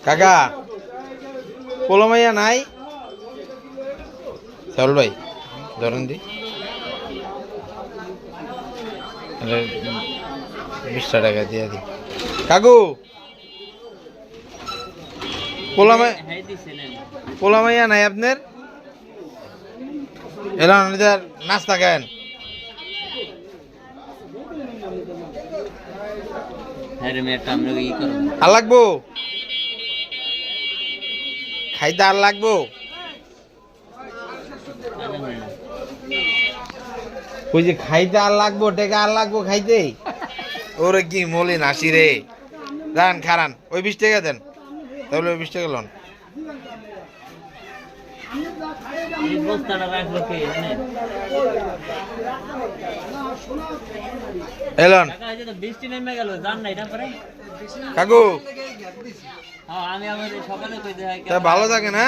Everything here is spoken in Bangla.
কাকা পোলো মাইয়া নাই চাউল ভাই ধরেন দি 20 টাকা দিয়ে দি কাকু পোলা মাইয়া নাই আপনার এলাম নাস্তা খান আর লাগবো খাইতে আর লাগবো ওই যে খাইতে আর লাগবো টেকা আর লাগবো খাইতে ওরে কি মলিন হাসি রে দান খারান ওই 20 টাকা দেন তাহলে ওই 20 টাকা লন এলন কাকু ভালো থাকে না।